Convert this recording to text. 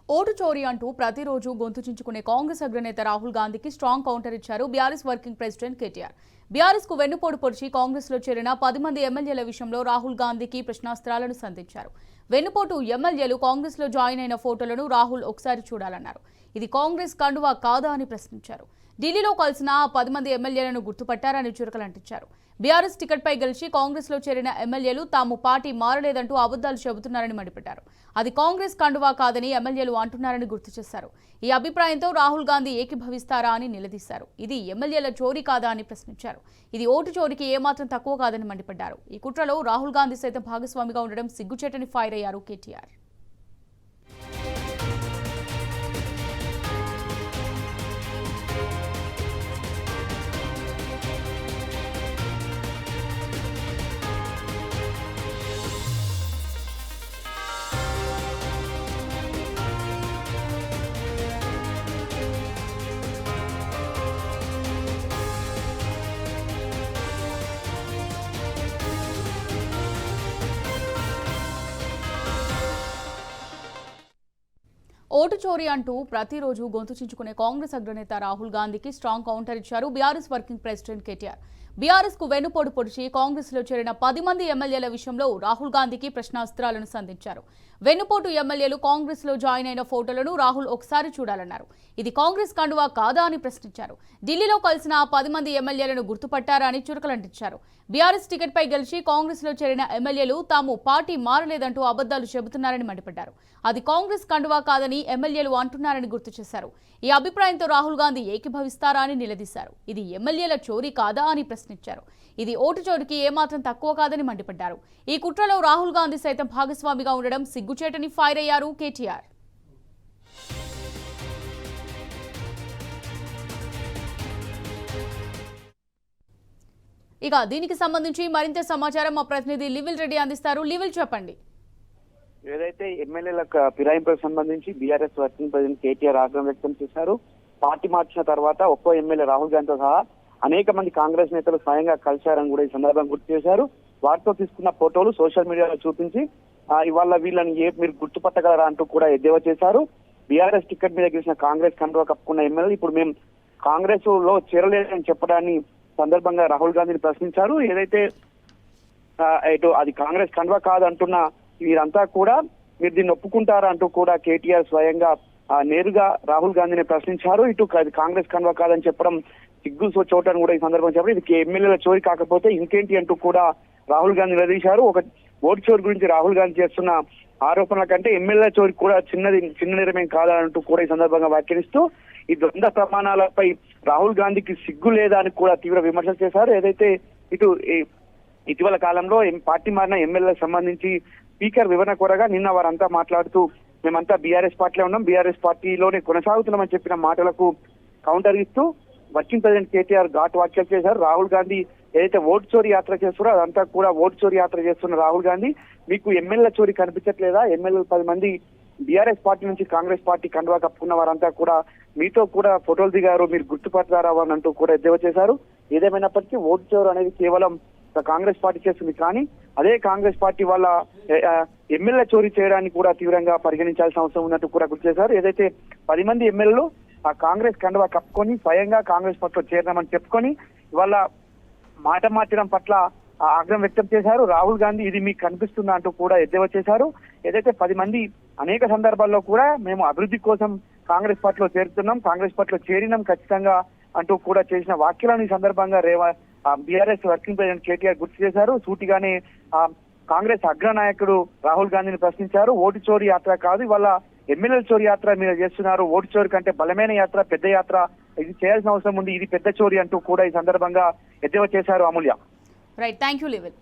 Vote చోరీ అంటూ ప్రతిరోజు గొంతు చించుకునే కాంగ్రెస్ అగ్రనేత రాహుల్ గాంధీకి స్ట్రాంగ్ కౌంటర్ ఇచ్చారు BRS working president KTR. BRS కు వెన్నుపోటు పొడిచి కాంగ్రెస్ లో చేరిన 10 మంది ఎమ్మెల్యేల విషయంలో రాహుల్ గాంధీకి ప్రశ్నాస్త్రాలను సంధించారు. వెన్నుపోటు ఎమ్మెల్యేలు కాంగ్రెస్ లో జాయిన్ అయిన ఫోటోలను రాహుల్ ఒకసారి చూడాలన్నారు. ఇది కాంగ్రెస్ కండువా కాదా అని ప్రశ్నించారు. ఢిల్లీలో కలిసిన 10 మంది ఎమ్మెల్యేలను గుర్తుపట్టారని చురకలంటించారు. బీఆర్ఎస్ టికెట్పై గెలిచి కాంగ్రెస్ లో చేరిన ఎమ్మెల్యేలు తాము పార్టీ మారలేదంటూ అబద్దాలు చెబుతున్నారని మండిపడ్డారు. అది కాంగ్రెస్ కండువా కాదని ఎమ్మెల్యేలు అంటున్నారని గుర్తు చేశారు. ఈ అభిప్రాయంతో రాహుల్ గాంధీ ఏకీభవిస్తారా అని నిలదీశారు. ఇది ఎమ్మెల్యేల చోరీ కాదా అని ప్రశ్నించారు. ఇది ఓటు చోరీకి ఏమాత్రం తక్కువ కాదని మండిపడ్డారు. ఈ కుట్రలో రాహుల్ గాంధీ సైతం భాగస్వామిగా ఉండడం సిగ్గుచేటని ఫైర్ అయ్యారు కేటీఆర్. ఓటు చోరీ అంటూ ప్రతిరోజు గొంతు చించుకునే కాంగ్రెస్ అగ్రనేత రాహుల్ గాంధీకి స్ట్రాంగ్ కౌంటర్ ఇచ్చారు BRS working president KTR. BRS కు వెన్నుపోటు పొడిచి కాంగ్రెస్ లో చేరిన 10 మంది ఎమ్మెల్యేల విషయంలో రాహుల్ గాంధీకి ప్రశ్నాస్త్రాలను సంధించారు. వెన్నుపోటు ఎమ్మెల్యేలు కాంగ్రెస్ లో జాయిన్ అయిన ఫోటోలను రాహుల్ ఒకసారి చూడాలన్నారు. ఇది కాంగ్రెస్ కండువా కాదా అని ప్రశ్నించారు. ఢిల్లీలో కలిసిన 10 మంది ఎమ్మెల్యేలను గుర్తుపట్టారా అని చురకలంటించారు. బీఆర్ఎస్ టికెట్ పై గెలిచి కాంగ్రెస్ లో చేరిన ఎమ్మెల్యేలు తాము పార్టీ మారలేదంటూ అబద్దాలు చెబుతున్నారని మండిపడ్డారు. అది కాంగ్రెస్ కండువా కాదని ఎమ్మెల్యేలు అంటున్నారని గుర్తు చేశారు. ఈ అభిప్రాయంతో రాహుల్ గాంధీ ఏకీభవిస్తారా అని నిలదీశారు. ఇది ఎమ్మెల్యేల చోరీ కాదా అని ప్రశ్నించారు. ఇది ఓటు చోరీకి ఏమాత్రం తక్కువ కాదని మండిపడ్డారు. ఈ కుట్రలో రాహుల్ గాంధీ సైతం భాగస్వామిగా ఉండడం సిగ్గుచేటని ఫైర్ అయ్యారు కేటీఆర్. ఇక దీనికి సంబంధించి మరింత సమాచారం మా ప్రతినిధి లివిల్ రెడ్డి అందిస్తారు. లివిల్, చెప్పండి. ఏదైతే ఎమ్మెల్యేల ఫిరాయింపులకు సంబంధించి బీఆర్ఎస్ వర్కింగ్ ప్రెసిడెంట్ కేటీఆర్ ఆగ్రహం వ్యక్తం చేశారు. పార్టీ మార్చిన తర్వాత ఒక్కో ఎమ్మెల్యే రాహుల్ గాంధీతో సహా అనేక మంది కాంగ్రెస్ నేతలు స్వయంగా కలిశారని కూడా ఈ సందర్భంగా గుర్తు చేశారు. వారితో తీసుకున్న ఫోటోలు సోషల్ మీడియాలో చూపించి ఇవాళ వీళ్ళని మీరు గుర్తుపట్టగలరా అంటూ కూడా ఎద్దేవా చేశారు. బీఆర్ఎస్ టికెట్ మీద గెలిచిన కాంగ్రెస్ కండువా కప్పుకున్న ఎమ్మెల్యేలు ఇప్పుడు మేము కాంగ్రెస్ లో చేరలేదని చెప్పడాన్ని సందర్భంగా రాహుల్ గాంధీని ప్రశ్నించారు. ఏదైతే ఇటు అది కాంగ్రెస్ కండువా కాదంటున్న వీరంతా కూడా మీరు దీన్ని ఒప్పుకుంటారా అంటూ కూడా కేటీఆర్ స్వయంగా నేరుగా రాహుల్ గాంధీని ప్రశ్నించారు. ఇటు కాంగ్రెస్ కండువా కాదని చెప్పడం సిగ్గు చోటని కూడా ఈ సందర్భంగా చెప్పారు. ఇది ఎమ్మెల్యేల చోరీ కాకపోతే ఇంకేంటి అంటూ కూడా రాహుల్ గాంధీ నిలదీశారు. ఒక ఓటు చోరీ గురించి రాహుల్ గాంధీ చేస్తున్న ఆరోపణల కంటే ఎమ్మెల్యేల చోరీ కూడా చిన్న నేరమేం కాదంటూ కూడా ఈ సందర్భంగా వ్యాఖ్యానిస్తూ ఈ ద్వంద్వ ప్రమాణాలపై రాహుల్ గాంధీకి సిగ్గు లేదా అని కూడా తీవ్ర విమర్శలు చేశారు. ఏదైతే ఇటు ఇటీవల కాలంలో పార్టీ మారిన ఎమ్మెల్యేలకు సంబంధించి స్పీకర్ వివరణ కోరగా నిన్న వారంతా మాట్లాడుతూ మేమంతా బీఆర్ఎస్ పార్టీలో ఉన్నాం, బీఆర్ఎస్ పార్టీలోనే కొనసాగుతున్నామని చెప్పిన మాటలకు కౌంటర్ ఇస్తూ వర్కింగ్ ప్రెసిడెంట్ కేటీఆర్ ఘాటు వ్యాఖ్యలు చేశారు. రాహుల్ గాంధీ ఏదైతే ఓటు చోరీ యాత్ర చేస్తారో అదంతా కూడా ఓటు చోరీ యాత్ర చేస్తున్న రాహుల్ గాంధీ మీకు ఎమ్మెల్యేల చోరీ కనిపించట్లేదా? ఎమ్మెల్యేలు 10 మంది బీఆర్ఎస్ పార్టీ నుంచి కాంగ్రెస్ పార్టీ కండువా కప్పుకున్న వారంతా కూడా మీతో కూడా ఫోటోలు దిగారు, మీరు గుర్తుపడతారా అని అంటూ కూడా ఎద్దేవా చేశారు. ఏదేమైనప్పటికీ ఓటు చోరు అనేది కేవలం కాంగ్రెస్ పార్టీ చేస్తుంది, కానీ అదే కాంగ్రెస్ పార్టీ వాళ్ళ ఎమ్మెల్యే చోరీ చేయడానికి కూడా తీవ్రంగా పరిగణించాల్సిన అవసరం ఉన్నట్టు కూడా గుర్తు చేశారు. ఏదైతే 10 మంది ఎమ్మెల్యేలు ఆ కాంగ్రెస్ కండువా కప్పుకొని స్వయంగా కాంగ్రెస్ పార్టీలో చేరినామని చెప్పుకొని ఇవాళ మాట మార్చడం పట్ల ఆగ్రహం వ్యక్తం చేశారు. రాహుల్ గాంధీ ఇది మీకు కనిపిస్తుందా అంటూ కూడా ఎద్దేవా చేశారు. ఏదైతే 10 మంది అనేక సందర్భాల్లో కూడా మేము అభివృద్ధి కోసం కాంగ్రెస్ పార్టీలో చేరుతున్నాం, కాంగ్రెస్ పార్టీలో చేరినాం ఖచ్చితంగా అంటూ కూడా చేసిన వ్యాఖ్యలను ఈ సందర్భంగా బీఆర్ఎస్ వర్కింగ్ ప్రెసిడెంట్ కేటీఆర్ గుర్తు చేశారు. సూటిగానే కాంగ్రెస్ అగ్రనాయకుడు రాహుల్ గాంధీని ప్రశ్నించారు. ఓటు చోరీ యాత్ర కాదు, ఇవాళ ఎమ్మెల్యేల చోరీ యాత్ర మీరు చేస్తున్నారు. ఓటు చోరీ కంటే బలమైన యాత్ర, పెద్ద యాత్ర, ఇది చేయాల్సిన అవసరం ఉంది, ఇది పెద్ద చోరీ అంటూ కూడా ఈ సందర్భంగా ఎద్దేవా చేశారు. అమూల్య. Right, thank you లివిల్.